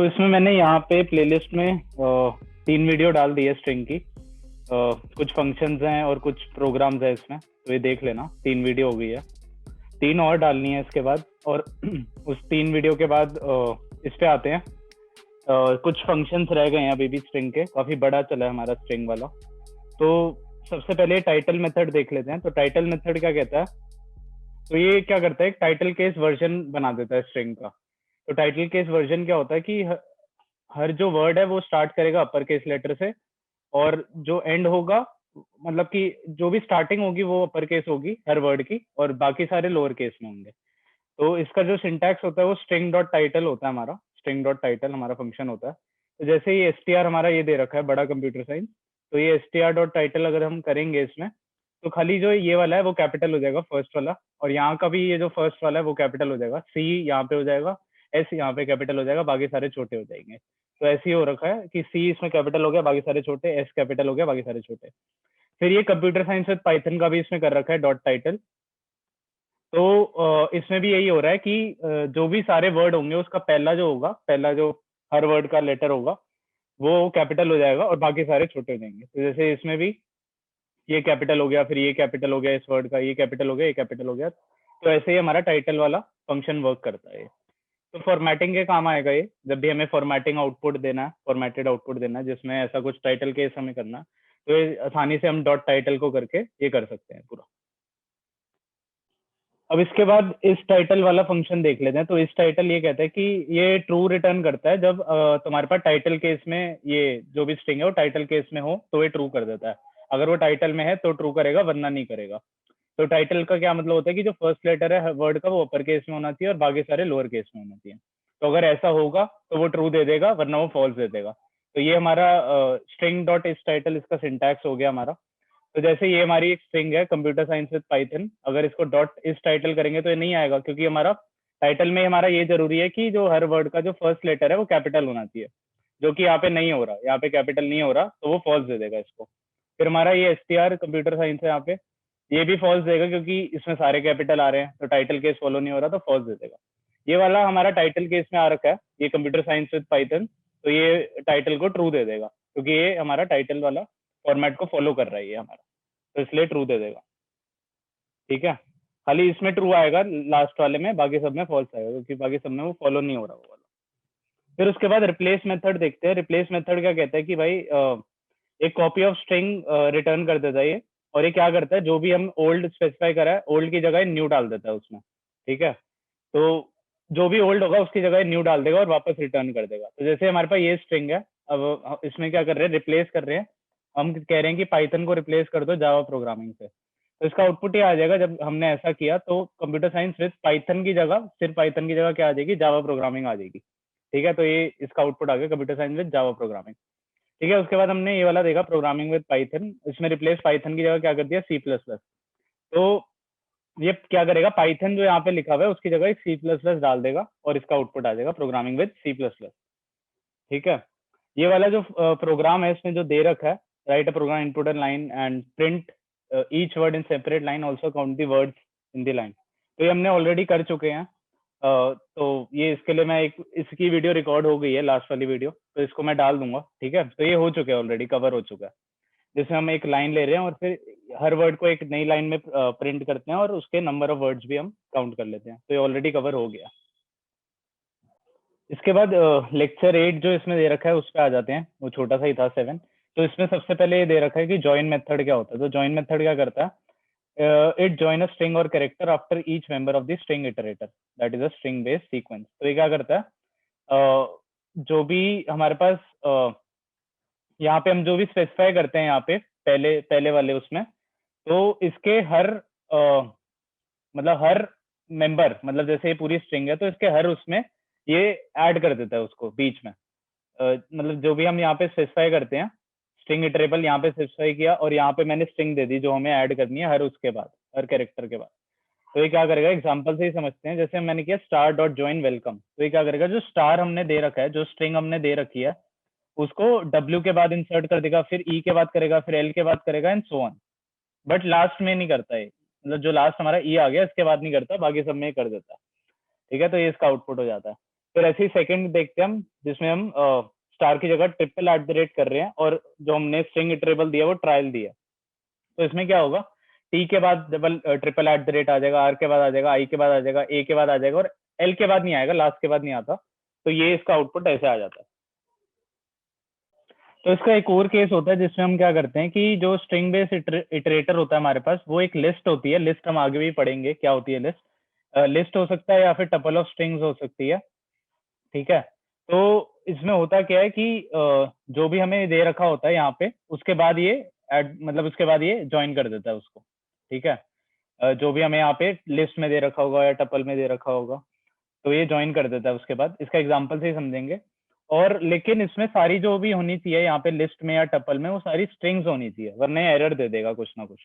तो इसमें मैंने यहाँ पे प्लेलिस्ट में 3 वीडियो डाल दी है स्ट्रिंग की। कुछ फंक्शंस हैं और कुछ प्रोग्राम्स हैं इसमें, तो ये देख लेना। 3 वीडियो हो गई है, 3 और डालनी है इसके बाद। और उस 3 वीडियो के बाद इस पे आते हैं। कुछ फंक्शंस रह गए हैं अभी भी स्ट्रिंग के, काफी बड़ा चला है हमारा स्ट्रिंग वाला। तो सबसे पहले टाइटल मेथड देख लेते हैं। तो टाइटल मेथड क्या कहता है? तो ये क्या करता है, एक टाइटल केस वर्जन बना देता है स्ट्रिंग का। तो टाइटल केस वर्जन क्या होता है कि हर जो वर्ड है वो स्टार्ट करेगा अपर केस लेटर से, और जो एंड होगा, मतलब कि जो भी स्टार्टिंग होगी वो अपर केस होगी हर वर्ड की, और बाकी सारे लोअर केस में होंगे। तो इसका जो सिंटैक्स होता है वो स्ट्रिंग डॉट टाइटल होता है हमारा। स्ट्रिंग डॉट टाइटल हमारा फंक्शन होता है। तो जैसे ये एस हमारा ये दे रखा है बड़ा कंप्यूटर साइंस, तो ये एस डॉट टाइटल अगर हम करेंगे इसमें, तो खाली जो ये वाला है वो कैपिटल हो जाएगा, फर्स्ट वाला। और यहाँ का भी ये जो फर्स्ट वाला है वो कैपिटल हो जाएगा, सी यहाँ पे हो जाएगा, एस यहाँ पे कैपिटल हो जाएगा, बाकी सारे छोटे हो जाएंगे। तो ऐसे ही हो रखा है कि सी इसमें कैपिटल हो गया, बाकी सारे छोटे, एस कैपिटल हो गया, बाकी सारे छोटे। फिर ये कंप्यूटर साइंस विद पाइथन का भी इसमें कर रखा है डॉट टाइटल। तो इसमें भी यही हो रहा है कि जो भी सारे वर्ड होंगे उसका पहला जो होगा, पहला जो हर वर्ड का लेटर होगा वो कैपिटल हो जाएगा और बाकी सारे छोटे हो जाएंगे। तो जैसे इसमें भी ये कैपिटल हो गया, फिर ये कैपिटल हो गया इस वर्ड का, ये कैपिटल हो गया, ये कैपिटल हो गया। तो ऐसे ही हमारा टाइटल वाला फंक्शन वर्क करता है। तो फॉर्मेटिंग के काम आएगा ये, जब भी हमें फॉर्मेटिंग आउटपुट देना है, फॉर्मेटेड आउटपुट देना है जिसमें ऐसा कुछ टाइटल केस हमें करना है, तो ये आसानी से हम डॉट टाइटल को करके ये कर सकते हैं पूरा। अब इसके बाद इस टाइटल वाला फंक्शन देख लेते हैं। तो इस टाइटल ये कहता है कि ये ट्रू रिटर्न करता है जब तुम्हारे पास टाइटल केस में ये जो भी स्ट्रिंग है वो टाइटल केस में हो, तो ये ट्रू कर देता है। अगर वो टाइटल में है तो ट्रू करेगा, वरना नहीं करेगा। तो टाइटल का क्या मतलब होता है कि जो फर्स्ट लेटर है वर्ड का वो अपर केस में होना चाहिए और बाकी सारे लोअर केस में होना चाहिए। तो अगर ऐसा होगा तो वो ट्रू दे देगा, वरना वो फॉल्स दे देगा। तो ये हमारा स्ट्रिंग डॉट इस टाइटल, इसका सिंटैक्स हो गया हमारा। तो जैसे ये हमारी एक स्ट्रिंग है कंप्यूटर साइंस विद पाइथन, अगर इसको डॉट इस टाइटल करेंगे तो ये नहीं आएगा, क्योंकि हमारा टाइटल में हमारा ये जरूरी है कि जो हर वर्ड का जो फर्स्ट लेटर है वो कैपिटल होना चाहिए, जो कि यहाँ पे नहीं हो रहा, यहाँ पे कैपिटल नहीं हो रहा, तो वो फॉल्स दे देगा इसको। फिर हमारा ये एस कंप्यूटर साइंस है, यहाँ पे ये भी फॉल्स देगा क्योंकि इसमें सारे कैपिटल आ रहे हैं, तो टाइटल केस फॉलो नहीं हो रहा, तो फॉल्स दे देगा। ये वाला हमारा टाइटल केस में आ रखा है, ये कंप्यूटर साइंस विद पाइथन, तो ये टाइटल को ट्रू दे देगा क्योंकि ये हमारा टाइटल वाला फॉर्मेट को फॉलो कर रहा है ये हमारा, तो इसलिए ट्रू दे देगा। ठीक है, खाली इसमें ट्रू आएगा लास्ट वाले में, बाकी सब में फॉल्स आएगा क्योंकि बाकी सब में वो फॉलो नहीं हो रहा वो वाला। फिर उसके बाद रिप्लेस मेथड देखते हैं। रिप्लेस मेथड क्या कहता है कि भाई एक कॉपी ऑफ स्ट्रिंग रिटर्न कर देता है ये। और ये क्या करता है, जो भी हम ओल्ड स्पेसिफाई करा है, ओल्ड की जगह न्यू डाल देता है उसमें। ठीक है, तो जो भी ओल्ड होगा उसकी जगह न्यू डाल देगा और वापस रिटर्न कर देगा। तो जैसे हमारे पास ये स्ट्रिंग है, अब इसमें क्या कर रहे हैं, रिप्लेस कर रहे हैं। हम कह रहे हैं कि पाइथन को रिप्लेस कर दो जावा प्रोग्रामिंग से। तो इसका आउटपुट ये आ जाएगा, जब हमने ऐसा किया तो कंप्यूटर साइंस विद पाइथन की जगह, सिर्फ पाइथन की जगह क्या आ जाएगी, जावा प्रोग्रामिंग आ जाएगी। ठीक है, तो ये इसका आउटपुट आ गया, computer science with Java programming. ठीक है, उसके बाद हमने ये वाला देखा प्रोग्रामिंग विद पाइथन, इसमें रिप्लेस पाइथन की जगह क्या कर दिया, सी प्लस प्लस। तो ये क्या करेगा, पाइथन जो यहाँ पे लिखा हुआ है उसकी जगह एक सी प्लस प्लस डाल देगा और इसका आउटपुट आ जाएगा programming with C plus plus. ठीक है, ये वाला जो प्रोग्राम है इसमें जो दे रखा है, write a program input and line and print each word in separate line, also count the words in the line. तो ये हमने ऑलरेडी कर चुके हैं। तो ये इसके लिए मैं एक, इसकी वीडियो रिकॉर्ड हो गई है, लास्ट वाली वीडियो, तो इसको मैं डाल दूंगा। ठीक है, तो ये हो चुके हैं ऑलरेडी, कवर हो चुका है। जिसमें हम एक लाइन ले रहे हैं और फिर हर वर्ड को एक नई लाइन में प्रिंट करते हैं और उसके नंबर ऑफ वर्ड्स भी हम काउंट कर लेते हैं। तो ये ऑलरेडी कवर हो गया। इसके बाद लेक्चर 8 जो इसमें दे रखा है उस पर आ जाते हैं, वो छोटा सा ही था 7। तो इसमें सबसे पहले ये दे रखा है कि जॉइन मेथड क्या होता है। तो जॉइन मेथड क्या करता है, इट जॉइन अ स्ट्रिंग और character after each member of the string iterator, that is a string based sequence. तो ये क्या करता है, जो भी हमारे पास यहाँ पे हम जो भी स्पेसिफाई करते हैं यहाँ पे पहले पहले वाले उसमें, तो इसके हर मतलब हर मेंबर, मतलब जैसे ये पूरी स्ट्रिंग है तो इसके हर उसमें ये ऐड कर देता है उसको बीच में। मतलब जो भी हम यहाँ पे स्पेसिफाई करते हैं, स्ट्रिंग इटरेबल यहाँ पे स्पेसिफाई किया और यहाँ पे मैंने स्ट्रिंग दे दी जो हमें ऐड करनी है हर उसके बाद, हर कैरेक्टर के बाद। तो ये क्या करेगा, एग्जांपल से ही समझते हैं। जैसे मैंने किया स्टार डॉट ज्वाइन वेलकम, तो ये क्या करेगा, जो स्टार हमने दे रखा है, जो स्ट्रिंग हमने दे रखी है, उसको डब्ल्यू के बाद इंसर्ट कर देगा, फिर ई के बाद करेगा, फिर एल के बाद करेगा and so on. But last में नहीं करता है, मतलब जो लास्ट हमारा ई आ गया इसके बाद नहीं करता, बाकी सब में कर देता है। ठीक है, तो ये इसका आउटपुट हो जाता है। फिर ऐसे ही सेकंड देखते हैं हम, जिसमें हम स्टार की जगह ट्रिपल एट द रेट कर रहे हैं और जो हमने स्ट्रिंग इटरेबल दिया वो ट्रायल दिया। तो इसमें क्या होगा, टी के बाद double triple at the rate आ जाएगा, आर के बाद आ जाएगा, आई के बाद आ जाएगा, ए के बाद आ जाएगा, और एल के बाद नहीं आएगा, लास्ट के बाद नहीं आता। तो ये इसका आउटपुट ऐसे आ जाता है। तो इसका एक और केस होता है जिसमें हम क्या करते हैं कि जो स्ट्रिंग बेस इटरेटर होता है हमारे पास, वो एक लिस्ट होती है। लिस्ट हम आगे भी पढ़ेंगे क्या होती है लिस्ट। लिस्ट हो सकता है या फिर टपल ऑफ स्ट्रिंग्स हो सकती है, ठीक है। तो इसमें होता क्या है कि जो भी हमें दे रखा होता है यहाँ पे, उसके बाद ये मतलब उसके बाद ये ज्वाइन कर देता है उसको, ठीक है। जो भी हमें यहाँ पे लिस्ट में दे रखा होगा या टपल में दे रखा होगा, तो ये ज्वाइन कर देता है उसके बाद। इसका एग्जाम्पल से ही समझेंगे। और लेकिन इसमें सारी जो भी होनी चाहिए यहाँ पे लिस्ट में या टपल में, वो सारी स्ट्रिंग्स होनी चाहिए, वरना एरर दे देगा कुछ ना कुछ,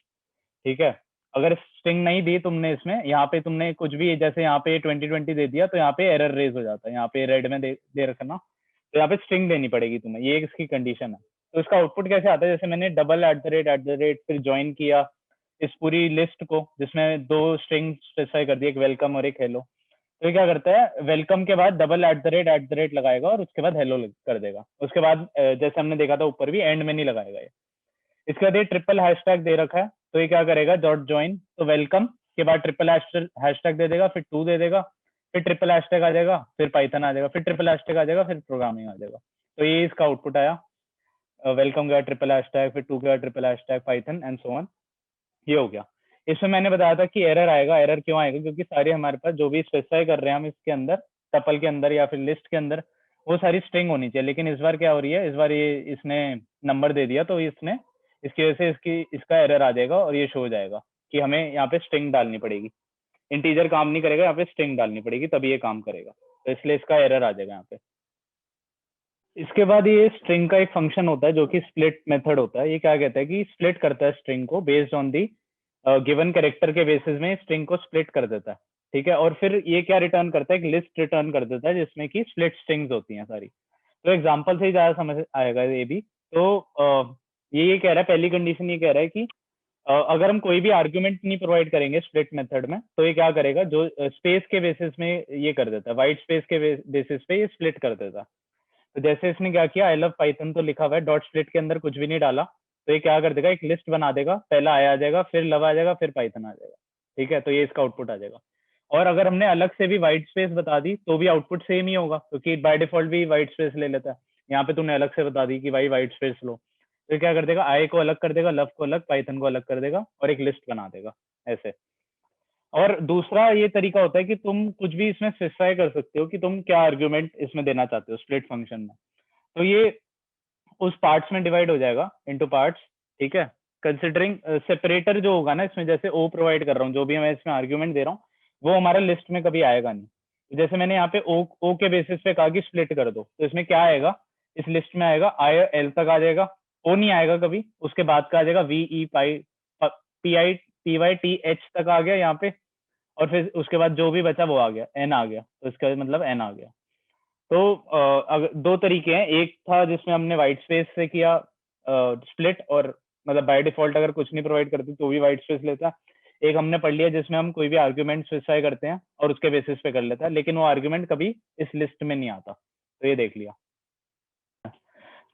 ठीक है। अगर स्ट्रिंग नहीं दी तुमने इसमें, यहाँ पे तुमने कुछ भी, जैसे यहाँ पे 2020 दे दिया, तो यहाँ पे एरर रेज हो जाता है। यहाँ पे रेड में दे रखना, तो यहाँ पे स्ट्रिंग देनी पड़ेगी तुम्हें, ये इसकी कंडीशन है। तो इसका आउटपुट कैसे आता है, जैसे मैंने डबल एट द रेट फिर ज्वाइन किया इस पूरी लिस्ट को, जिसमें दो स्ट्रिंग स्पेसिफाई कर दी, एक वेलकम और एक हेलो। तो ये क्या करता है, वेलकम के बाद डबल एट द रेट लगाएगा और उसके बाद हेलो कर देगा। उसके बाद जैसे हमने देखा था ऊपर भी, एंड में नहीं लगाएगा ये। इसके बाद ये ट्रिपल हैशटैग दे रखा है, तो ये क्या करेगा, डॉट ज्वाइन, तो वेलकम के बाद ट्रिपल हैशटैग दे देगा, फिर टू दे देगा, फिर ट्रिपल हैशटैग आ जाएगा, फिर पाइथन आ जाएगा, फिर ट्रिपल हैशटैग आ जाएगा, फिर प्रोग्रामिंग आ जाएगा। तो ये इसका आउटपुट आया, वेलकम गया ट्रिपल हैशटैग, फिर टू गया triple hashtag, Python and so on. ये हो गया। इसमें मैंने बताया था कि एरर आएगा। एरर क्यों आएगा, क्योंकि सारे हमारे पास जो भी स्पेसिफाई कर रहे हैं हम इसके अंदर, टपल के अंदर या फिर लिस्ट के अंदर, वो सारी स्ट्रिंग होनी चाहिए। लेकिन इस बार क्या हो रही है, इस बार ये इसने नंबर दे दिया, तो इसने इसकी वजह से इसका एरर आ जाएगा और ये शो हो जाएगा कि हमें यहाँ पे स्ट्रिंग डालनी पड़ेगी। इंटीजर काम नहीं करेगा, यहाँ पे स्ट्रिंग डालनी पड़ेगी, तभी ये काम करेगा। तो इसलिए इसका एरर आ जाएगा यहाँ पे। इसके बाद ये स्ट्रिंग का एक फंक्शन होता है जो कि स्प्लिट मेथड होता है। ये क्या कहता है कि स्प्लिट करता है स्ट्रिंग को based on the given character के बेसिस में स्ट्रिंग को स्प्लिट कर देता है, ठीक है। और फिर ये क्या रिटर्न करता है, एक लिस्ट रिटर्न कर देता है जिसमें कि स्प्लिट स्ट्रिंग्स होती हैं सारी। तो एग्जांपल से ही ज्यादा समझ आएगा ये भी। तो ये कह रहा है, पहली कंडीशन ये कह रहा है कि अगर हम कोई भी आर्ग्यूमेंट नहीं प्रोवाइड करेंगे स्प्लिट मेथड में, तो ये क्या करेगा, जो स्पेस के बेसिस में ये कर देता है, वाइट स्पेस के बेसिस पे ये स्प्लिट कर देता है। तो जैसे इसने क्या किया, आई लव पाइथन तो लिखा हुआ है, डॉट स्प्लिट के अंदर कुछ भी नहीं डाला, तो ये क्या कर देगा, एक लिस्ट बना देगा, पहला आई आ जाएगा, फिर लव आ जाएगा, फिर पाइथन आ जाएगा, ठीक है। तो ये इसका आउटपुट आ जाएगा। और अगर हमने अलग से भी व्हाइट स्पेस बता दी तो भी आउटपुट सेम ही होगा, क्योंकि बाय डिफॉल्ट भी व्हाइट स्पेस ले लेता है। यहाँ पे तूने अलग से बता दी कि भाई व्हाइट स्पेस लो, तो ये क्या कर देगा, आई को अलग कर देगा, लव को अलग, पाइथन को अलग कर देगा और एक लिस्ट बना देगा ऐसे। और दूसरा ये तरीका होता है कि तुम कुछ भी इसमें स्पेसिफाई कर सकते हो कि तुम क्या आर्ग्यूमेंट इसमें देना चाहते हो स्प्लिट फंक्शन में। तो ये उस पार्ट्स में डिवाइड हो जाएगा इनटू पार्ट्स, ठीक है। कंसिडरिंग सेपरेटर जो होगा ना इसमें, जैसे ओ प्रोवाइड कर रहा हूँ, जो भी मैं इसमें आर्ग्यूमेंट दे रहा हूँ, वो हमारा लिस्ट में कभी आएगा नहीं। तो जैसे मैंने यहाँ पे ओ के बेसिस पे कहा कि स्प्लिट कर दो, तो इसमें क्या आएगा, इस लिस्ट में आएगा आई एल तक आ जाएगा, ओ नहीं आएगा कभी। उसके बाद का आ जाएगा V E pi P I P Y T H तक आ गया यहाँ पे, और फिर उसके बाद जो भी बचा वो आ गया, एन आ गया, तो इसका मतलब एन आ गया। तो अगर दो तरीके हैं, एक था जिसमें हमने व्हाइट स्पेस से किया स्प्लिट, और मतलब बाय डिफॉल्ट अगर कुछ नहीं प्रोवाइड करती तो भी व्हाइट स्पेस लेता। एक हमने पढ़ लिया जिसमें हम कोई भी आर्ग्यूमेंट स्पेसिफाई करते हैं और उसके बेसिस पे कर लेता है, लेकिन वो आर्ग्यूमेंट कभी इस लिस्ट में नहीं आता। तो ये देख लिया।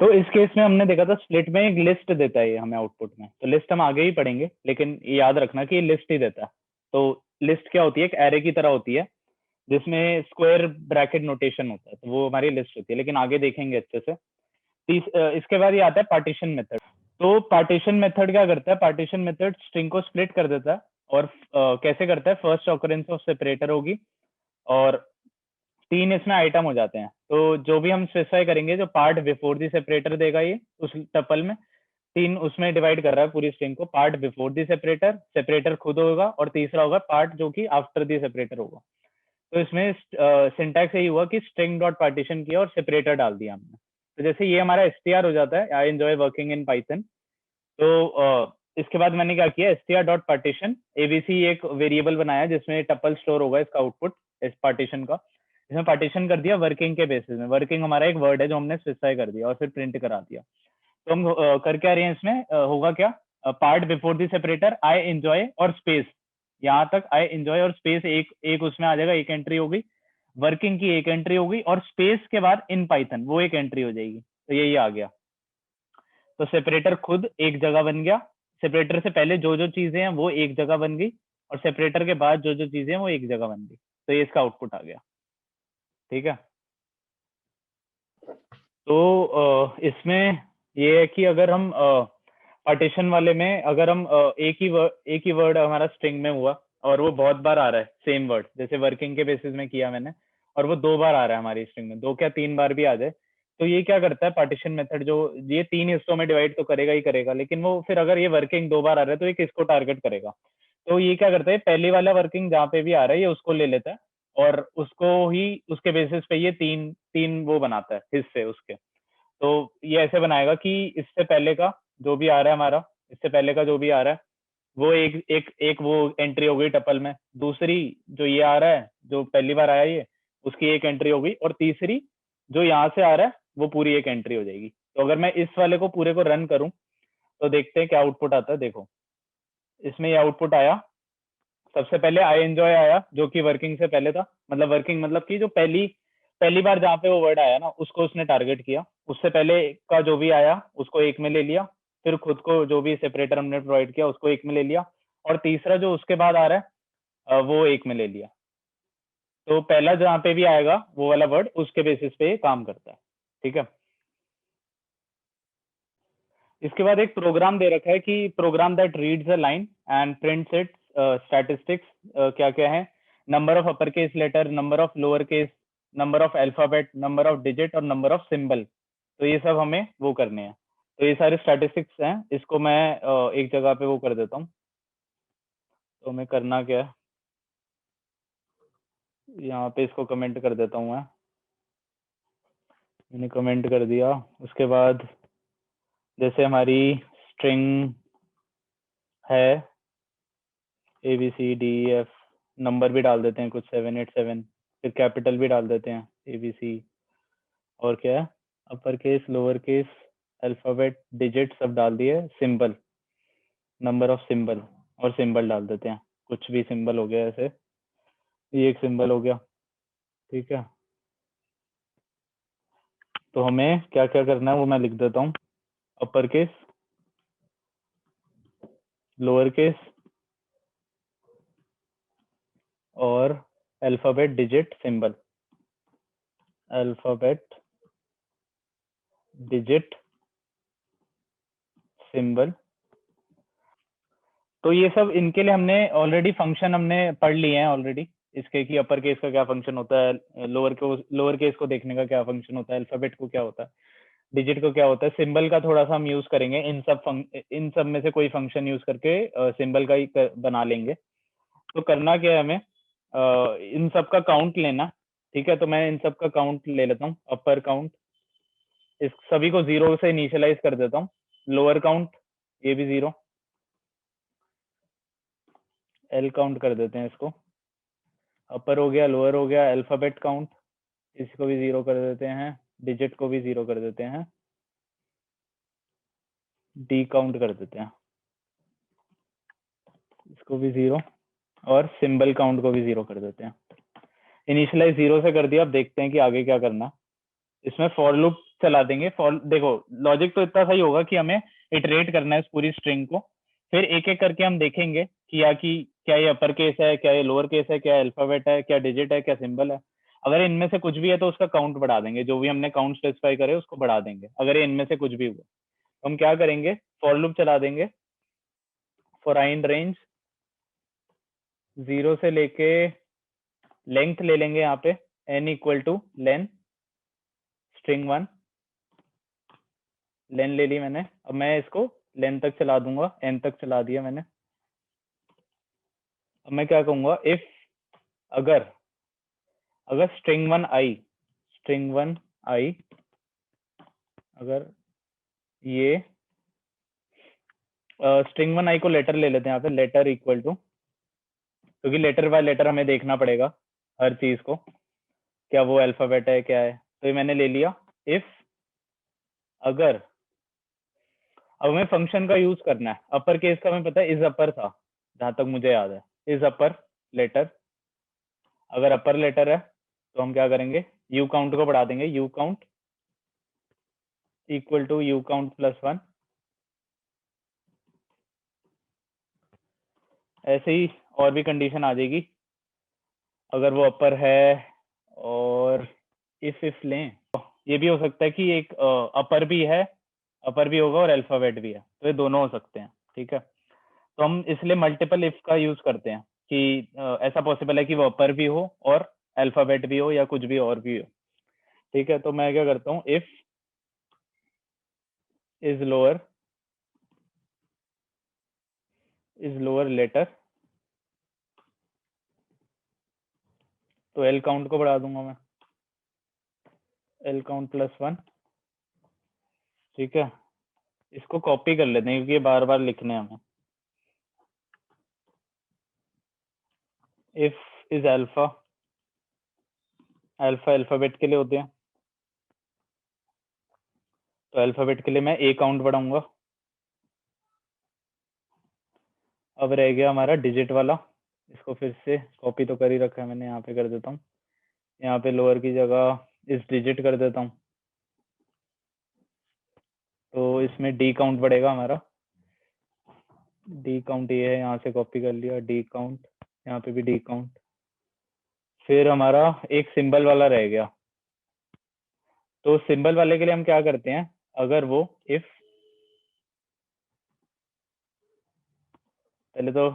तो इस केस में हमने देखा था स्प्लिट में एक लिस्ट देता है ये हमें आउटपुट में, तो लिस्ट हम आगे ही पढ़ेंगे, लेकिन ये याद रखना कि ये लिस्ट ही देता है। तो लिस्ट क्या होती है, एक एरे की तरह होती है जिसमें स्क्वायर ब्रैकेट नोटेशन होता है, तो वो हमारी लिस्ट होती है, लेकिन आगे देखेंगे अच्छे से। इसके बाद ये आता है पार्टीशन मेथड। तो पार्टीशन मेथड क्या करता है, पार्टीशन मेथड स्ट्रिंग को स्प्लिट कर देता है। और कैसे करता है, फर्स्ट ऑकरेंस ऑफ सेपरेटर होगी और तीन इसमें आइटम हो जाते हैं। तो जो भी हम स्पेसिफाई करेंगे, जो पार्ट बिफोर दी सेपरेटर देगा ये उस टपल में, तीन उसमें डिवाइड कर रहा है पूरी स्ट्रिंग को, part before the separator, separator खुद होगा, और तीसरा होगा पार्ट जो कि आफ्टर दी सेपरेटर होगा। तो इसमें सिंटैक्स यही हुआ कि स्ट्रिंग डॉट पार्टीशन किया और सेपरेटर डाल दिया हमने। तो जैसे ये हमारा एसटीआर हो जाता है, I enjoy working in Python. तो इसके बाद मैंने क्या किया, एसटीआर डॉट पार्टीशन एबीसी एक वेरिएबल बनाया जिसमें टपल स्टोर होगा इसका आउटपुट इस पार्टीशन का। इसमें पार्टीशन कर दिया वर्किंग के बेसिस में। वर्किंग हमारा एक वर्ड है जो हमने स्पेसिफाई कर दिया और फिर प्रिंट करा दिया। तो हम कर क्या रहे हैं इसमें, होगा क्या, part before the separator I enjoy और स्पेस, यहाँ तक आई एंजॉय और स्पेस एक एक उसमें आ जाएगा, एक एंट्री होगी। वर्किंग की एक एंट्री होगी और स्पेस के बाद इन पाइथन वो एक एंट्री हो जाएगी। तो यही आ गया। तो सेपरेटर खुद एक जगह बन गया, सेपरेटर से पहले जो जो चीजें हैं वो एक जगह बन गई, और सेपरेटर के बाद जो जो चीजें हैं वो एक जगह बन गई। तो ये इसका आउटपुट आ गया। ठीक है। तो इसमें ये है कि अगर हम पार्टीशन वाले में अगर हम एक ही वर्ड हमारा स्ट्रिंग में हुआ और वो बहुत बार आ रहा है सेम वर्ड, जैसे वर्किंग के बेसिस में किया मैंने, और वो 2 बार आ रहा है हमारी स्ट्रिंग में, 2 क्या 3 बार भी आ जाए, तो ये क्या करता है पार्टीशन मेथड, जो ये 3 हिस्सों में डिवाइड तो करेगा ही करेगा, लेकिन वो फिर अगर ये वर्किंग 2 बार आ रहा है तो ये किसको टारगेट करेगा। तो ये क्या करता है, पहली वाला वर्किंग जहाँ पे भी आ रहा है ये उसको ले लेता है, और उसको ही उसके बेसिस पे ये तीन तीन वो बनाता है हिस्से उसके। तो ये ऐसे बनाएगा कि इससे पहले का जो भी आ रहा है हमारा, इससे पहले का जो भी आ रहा है वो एक एक एक वो एंट्री हो गई टपल में, दूसरी जो ये आ रहा है जो पहली बार आया ये उसकी एक एंट्री हो गई, और तीसरी जो यहाँ से आ रहा है वो पूरी एक एंट्री हो जाएगी। तो अगर मैं इस वाले को पूरे को रन करूं तो देखते हैं क्या आउटपुट आता है। देखो इसमें ये आउटपुट आया, सबसे पहले आई एंजॉय आया जो कि वर्किंग से पहले था, मतलब वर्किंग मतलब कि जो पहली पहली बार जहाँ पे वो वर्ड आया ना उसको उसने टारगेट किया, उससे पहले का जो भी आया उसको एक में ले लिया, फिर खुद को जो भी सेपरेटर हमने प्रोवाइड किया उसको एक में ले लिया, और तीसरा जो उसके बाद आ रहा है वो एक में ले लिया। तो पहला जहाँ पे भी आएगा वो वाला वर्ड उसके बेसिस पे काम करता है। ठीक है। इसके बाद एक प्रोग्राम दे रखा है कि program that reads a line and prints it statistics, क्या क्या है, number of upper case letter, number of lower case, number of alphabet, number of digit और नंबर ऑफ सिंबल। तो ये सब हमें वो करने हैं। तो ये सारे स्टैटिस्टिक्स हैं, इसको मैं एक जगह पे वो कर देता हूँ। तो हमें करना क्या है, यहाँ पे इसको कमेंट कर देता हूँ मैंने कमेंट कर दिया। उसके बाद जैसे हमारी स्ट्रिंग है ABCDEF, नंबर भी डाल देते हैं कुछ 787, फिर कैपिटल भी डाल देते हैं ABC, और क्या है upper case lower case alphabet digit सब डाल दिए, सिंबल नंबर ऑफ सिंबल, और सिंबल डाल देते हैं, कुछ भी सिंबल हो गया ऐसे, ये एक सिंबल हो गया। ठीक है। तो हमें क्या क्या करना है वो मैं लिख देता हूँ, अपर केस लोअर केस और alphabet digit symbol, alphabet digit symbol. तो ये सब इनके लिए हमने ऑलरेडी फंक्शन हमने पढ़ लिए हैं ऑलरेडी, इसके कि अपर केस का क्या फंक्शन होता है, लोअर केस को देखने का क्या फंक्शन होता है, अल्फाबेट को क्या होता है, डिजिट को क्या होता है, सिंबल का थोड़ा सा हम यूज करेंगे, इन सब में से कोई फंक्शन यूज करके सिंबल का ही बना लेंगे। तो करना क्या है हमें, इन सब का काउंट लेना। ठीक है। तो मैं इन सब का काउंट ले लेता हूँ, अपर काउंट इस सभी को 0 से इनिशियलाइज कर देता हूँ, लोअर काउंट ये भी 0, एल काउंट कर देते हैं इसको, अपर हो गया लोअर हो गया, अल्फाबेट काउंट इसको भी 0 कर देते हैं, डिजिट को भी 0 कर देते हैं, डी काउंट कर देते हैं इसको भी 0, और सिंबल काउंट को भी 0 कर देते हैं। इनिशियलाइज 0 से कर दिया, अब देखते हैं कि आगे क्या करना। इसमें फॉर लूप चला देंगे। फॉर देखो लॉजिक तो इतना सही होगा कि हमें इटरेट करना है इस पूरी स्ट्रिंग को, फिर एक एक करके हम देखेंगे कि क्या ये अपर केस है, क्या ये लोअर केस है, क्या अल्फाबेट है, क्या डिजिट है, क्या सिंबल है। अगर इनमें से कुछ भी है तो उसका काउंट बढ़ा देंगे, जो भी हमने काउंट स्पेसिफाई करे उसको बढ़ा देंगे, अगर ये इनमें से कुछ भी हुआ तो हम क्या करेंगे, फॉर लूप चला देंगे, फॉर आई इन रेंज 0 से लेके लेंथ ले लेंगे यहाँ पे n equal two lane string 1, लेन ले ली मैंने, अब मैं इसको लेन तक चला दूंगा, n तक चला दिया मैंने। अब मैं क्या कहूंगा, इफ अगर अगर स्ट्रिंग 1 i अगर ये स्ट्रिंग 1 i को लेटर ले लेते हैं यहाँ पे, लेटर इक्वल टू, क्योंकि लेटर बाय लेटर हमें देखना पड़ेगा हर चीज को, क्या वो अल्फाबेट है क्या है, तो ये मैंने ले लिया। इफ अगर अब हमें फंक्शन का यूज करना है, अपर केस का हमें पता है इज अपर था जहां तक मुझे याद है, इज अपर लेटर, अगर अपर लेटर है तो हम क्या करेंगे, यू काउंट को बढ़ा देंगे, U count equal to U count plus 1। ऐसे ही और भी कंडीशन आ जाएगी अगर वो अपर है। और इफ लें ये भी हो सकता है कि एक अपर भी है, अपर भी होगा और अल्फाबेट भी है, तो ये दोनों हो सकते हैं। ठीक है, तो हम इसलिए मल्टीपल इफ का यूज करते हैं कि ऐसा पॉसिबल है कि वो अपर भी हो और अल्फाबेट भी हो या कुछ भी और भी हो। ठीक है, तो मैं क्या करता हूँ, इफ इज लोअर लेटर, तो एल काउंट को बढ़ा दूंगा मैं, एल काउंट प्लस 1। ठीक है, इसको कॉपी कर लेते हैं क्योंकि ये बार बार लिखने हैं हमें। If is alpha, alpha alphabet के लिए होते हैं, तो अल्फाबेट के लिए मैं ए काउंट बढ़ाऊंगा। अब रह गया हमारा डिजिट वाला, इसको फिर से कॉपी तो कर ही रखा है मैंने, यहाँ पे कर देता हूँ, यहाँ पे लोअर की जगह इस डिजिट कर देता हूँ, तो इसमें डी काउंट बढ़ेगा हमारा। डी काउंट ये है, यहाँ से कॉपी कर लिया, डी काउंट, यहाँ पे भी डी काउंट। फिर हमारा एक सिंबल वाला रह गया, तो सिंबल वाले के लिए हम क्या करते हैं, अगर वो इफ, पहले तो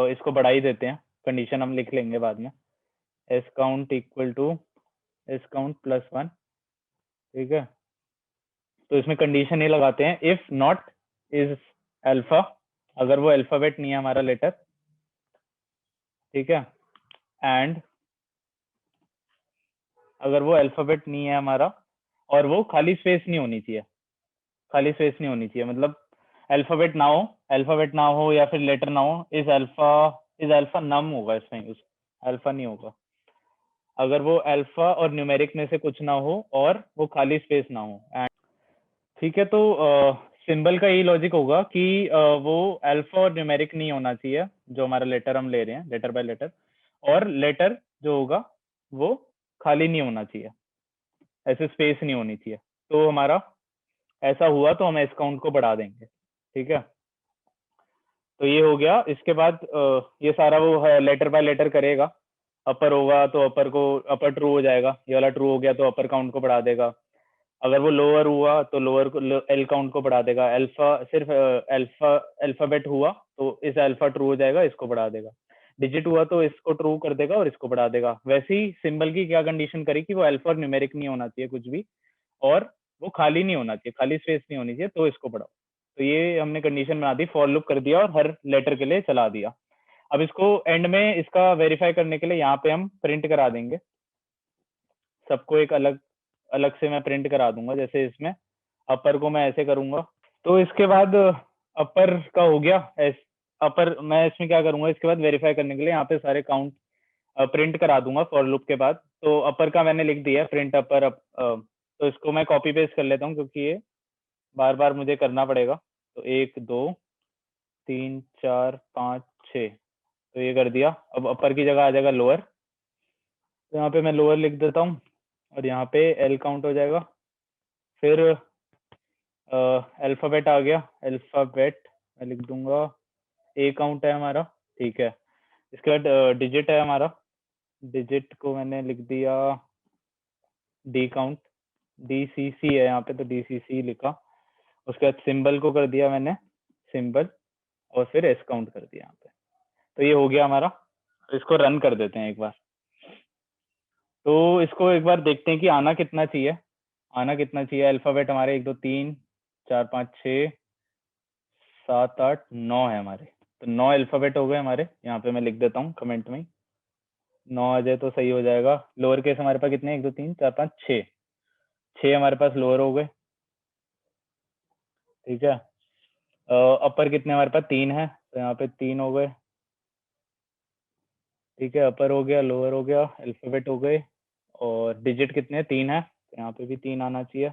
इसको बढ़ा ही देते हैं, कंडीशन हम लिख लेंगे बाद में, S count equal to S count plus 1। ठीक है, तो इसमें कंडीशन ये लगाते हैं, इफ नॉट इज अल्फा, अगर वो अल्फाबेट नहीं है हमारा लेटर। ठीक है, एंड अगर वो अल्फाबेट नहीं है हमारा और वो खाली स्पेस नहीं होनी चाहिए, खाली स्पेस नहीं होनी चाहिए, मतलब अल्फाबेट ना हो, अल्फाबेट ना हो या फिर लेटर ना हो, इज अल्फा नम होगा इसमें, उस अल्फा नहीं होगा। अगर वो अल्फा और न्यूमेरिक में से कुछ ना हो और वो खाली स्पेस ना हो। ठीक है, तो सिंबल का यही लॉजिक होगा कि वो अल्फा और न्यूमेरिक नहीं होना चाहिए जो हमारा लेटर हम ले रहे हैं, लेटर बाय लेटर, और लेटर जो होगा वो खाली नहीं होना चाहिए, ऐसे स्पेस नहीं होनी चाहिए। तो हमारा ऐसा हुआ तो हम एस काउंट को बढ़ा देंगे। ठीक है, तो ये हो गया। इसके बाद ये सारा वो लेटर बाय लेटर करेगा, अपर होगा तो अपर को, अपर ट्रू हो जाएगा, ये वाला ट्रू हो गया तो अपर काउंट को बढ़ा देगा। अगर वो लोअर हुआ तो लोअर को, एल काउंट को बढ़ा देगा। अल्फा सिर्फ अल्फा अल्फाबेट हुआ तो इस अल्फा ट्रू हो जाएगा, इसको बढ़ा देगा। डिजिट हुआ तो इसको ट्रू कर देगा और इसको बढ़ा देगा। वैसे ही सिंबल की क्या कंडीशन करी कि वो अल्फा और न्यूमेरिक नहीं होना चाहिए कुछ भी, और वो खाली नहीं होना चाहिए, खाली स्पेस नहीं होनी चाहिए, तो इसको बढ़ाओ। तो ये हमने कंडीशन बना दी, फॉर लूप कर दिया और हर लेटर के लिए चला दिया। अब इसको एंड में इसका वेरीफाई करने के लिए यहाँ पे हम प्रिंट करा देंगे, सबको एक अलग अलग से मैं प्रिंट करा दूंगा। जैसे इसमें अपर को मैं ऐसे करूंगा, तो इसके बाद अपर का हो गया अपर। मैं इसमें क्या करूंगा, इसके बाद वेरीफाई करने के लिए यहाँ पे सारे काउंट प्रिंट करा दूंगा फॉर लूप के बाद। तो अपर का मैंने लिख दिया प्रिंट अपर तो इसको मैं कॉपी पेस्ट कर लेता हूँ क्योंकि ये बार बार मुझे करना पड़ेगा। तो 1 2 3 4 5 6, तो ये कर दिया। अब अपर की जगह आ जाएगा लोअर, तो यहाँ पे मैं लोअर लिख देता हूँ और यहाँ पे एल काउंट हो जाएगा। फिर अल्फाबेट आ गया, अल्फाबेट मैं लिख दूंगा, ए काउंट है हमारा। ठीक है, इसके बाद डिजिट है हमारा, डिजिट को मैंने लिख दिया डी काउंट, डी सी सी है यहाँ पे तो डी सी सी लिखा। उसके बाद सिंबल को कर दिया मैंने सिंबल, और फिर एस काउंट कर दिया यहाँ पे। तो ये हो गया हमारा। तो इसको रन कर देते हैं एक बार, तो इसको एक बार देखते हैं कि आना कितना चाहिए, आना कितना चाहिए। अल्फाबेट हमारे 1 2 3 4 5 6 7 8 9 है हमारे, तो 9 अल्फाबेट हो गए हमारे। यहाँ पे मैं लिख देता हूँ कमेंट में, 9 आ जाए तो सही हो जाएगा। लोअर केस हमारे पास कितने, 1 2 3 4 5 6, 6 हमारे पास लोअर हो गए। ठीक है, अपर कितने हमारे पास 3 है, तो यहाँ पे 3 हो गए। ठीक है, अपर हो गया, लोअर हो गया, अल्फाबेट हो गए, और डिजिट कितने 3 है, तो यहाँ पे भी 3 आना चाहिए।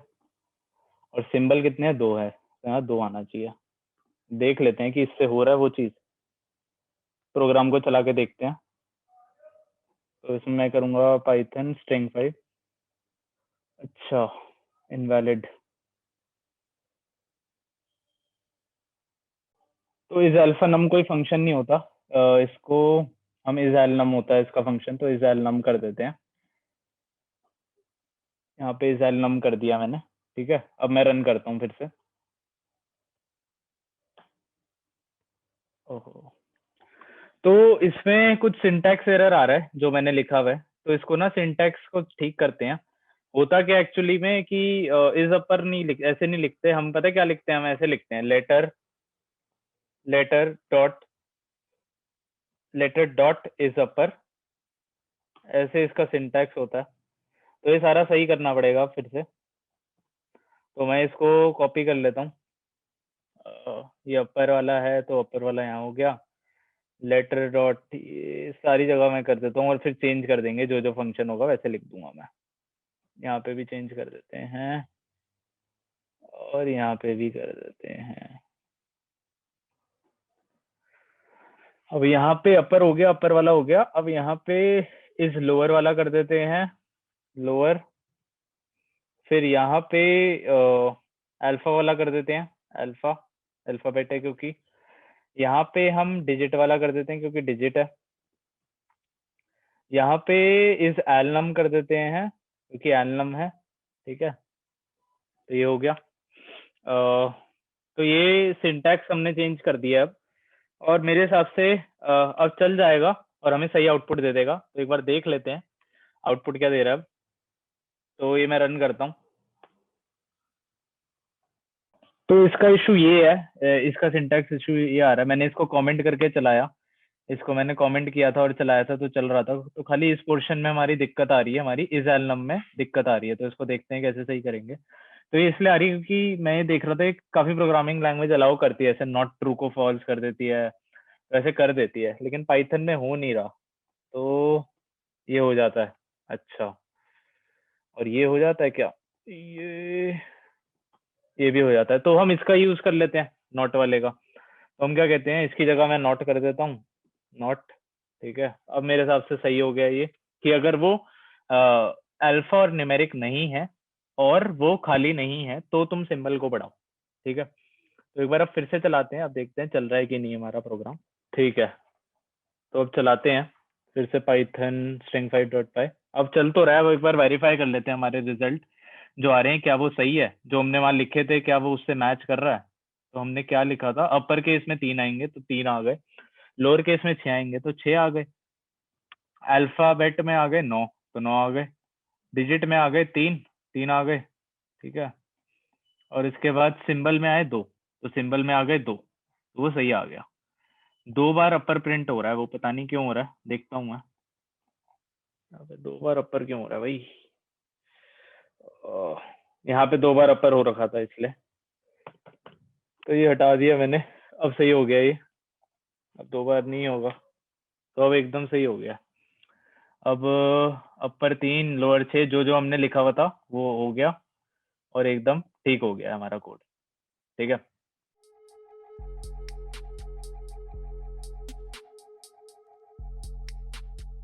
और सिंबल कितने 2 है, तो यहाँ 2 आना चाहिए। देख लेते हैं कि इससे हो रहा है वो चीज, प्रोग्राम को चला के देखते हैं। तो इसमें मैं करूँगा पाइथन स्ट्रिंग 5। अच्छा, इनवैलिड। तो इज अल्फा नम कोई फंक्शन नहीं होता, इसको हम इज एल नम होता है इसका फंक्शन, तो इज एल नम कर देते हैं। यहाँ पे इज एल नम कर दिया मैंने। ठीक है, अब मैं रन करता हूँ फिर से। ओहो, तो इसमें कुछ सिंटैक्स एरर आ रहा है जो मैंने लिखा हुआ है, तो इसको ना सिंटैक्स को ठीक करते हैं। होता क्या एक्चुअली में कि इज अपर नहीं ऐसे नहीं लिखते हम, पता है क्या लिखते हैं, हम ऐसे लिखते हैं letter, letter dot, letter dot is upper, ऐसे इसका सिंटैक्स होता है। तो ये सारा सही करना पड़ेगा फिर से। तो मैं इसको कॉपी कर लेता हूँ। ये अपर वाला है तो अपर वाला यहाँ हो गया, लेटर डॉट, सारी जगह मैं कर देता हूँ और फिर चेंज कर देंगे, जो जो फंक्शन होगा वैसे लिख दूंगा मैं। यहाँ पे भी चेंज कर देते हैं और यहाँ पे भी कर देते हैं। अब यहाँ पे अपर हो गया, अपर वाला हो गया। अब यहाँ पे इस लोअर वाला कर देते हैं, लोअर। फिर यहाँ पे अल्फा वाला कर देते हैं, अल्फा, अल्फाबेट है क्योंकि। यहाँ पे हम डिजिट वाला कर देते हैं क्योंकि डिजिट है। यहाँ पे इस एलनम कर देते हैं क्योंकि एलनम है। ठीक है, तो ये हो गया। तो ये सिंटैक्स हमने चेंज कर दिया अब, और मेरे हिसाब से अब चल जाएगा और हमें सही आउटपुट दे देगा। तो एक बार देख लेते हैं आउटपुट क्या दे रहा है अब। तो ये मैं रन करता हूँ। तो इसका इशू ये है, इसका सिंटैक्स इशू ये आ रहा है। मैंने इसको कमेंट करके चलाया, इसको मैंने कमेंट किया था और चलाया था तो चल रहा था। तो खाली इस पोर्शन में हमारी दिक्कत आ रही है, हमारी इस एलनम में दिक्कत आ रही है। तो इसको देखते हैं कैसे सही करेंगे। तो ये इसलिए आ रही है क्योंकि मैं ये देख रहा था कि काफी प्रोग्रामिंग लैंग्वेज अलाउ करती है ऐसे नॉट ट्रू को फॉल्स कर देती है, वैसे कर देती है, लेकिन पाइथन में हो नहीं रहा। तो ये हो जाता है। अच्छा, और ये हो जाता है क्या, ये भी हो जाता है। तो हम इसका यूज कर लेते हैं, नॉट वाले का। तो हम क्या कहते हैं, इसकी जगह मैं नॉट कर देता हूँ, नॉट। ठीक है, अब मेरे हिसाब से सही हो गया ये, कि अगर वो अल्फा और न्यूमेरिक नहीं है और वो खाली नहीं है तो तुम सिंबल को बढ़ाओ। ठीक है, तो एक बार अब फिर से चलाते हैं, अब देखते हैं चल रहा है कि नहीं हमारा प्रोग्राम। ठीक है, तो अब चलाते हैं फिर से पाइथन स्ट्रिंग 5.py। अब चल तो रहा है, वो एक बार वेरीफाई कर लेते हैं हमारे रिजल्ट जो आ रहे हैं क्या वो सही है, जो हमने वहां लिखे थे क्या वो उससे मैच कर रहा है। तो हमने क्या लिखा था, अपर केस में 3 आएंगे तो 3 आ गए, लोअर केस में 6 आएंगे तो 6 आ गए, अल्फाबेट में आ गए 9 तो 9 आ गए, डिजिट में आ गए 3, 3 आ गए। ठीक है, और इसके बाद सिंबल में आए 2 तो सिंबल में आ गए 2, तो वो सही आ गया। 2 बार अपर प्रिंट हो रहा है, वो पता नहीं क्यों हो रहा है, देखता हूँ मैं। अबे 2 बार अपर क्यों हो रहा है भाई, यहाँ पे 2 बार अपर हो रखा था इसलिए, तो ये हटा दिया मैंने। अब सही हो गया ये, अब 2 बार नहीं होगा, तो अब एकदम सही हो गया। अब अपर 3 लोअर 6 जो जो हमने लिखा हुआ था वो हो गया और एकदम ठीक हो गया हमारा कोड। ठीक है।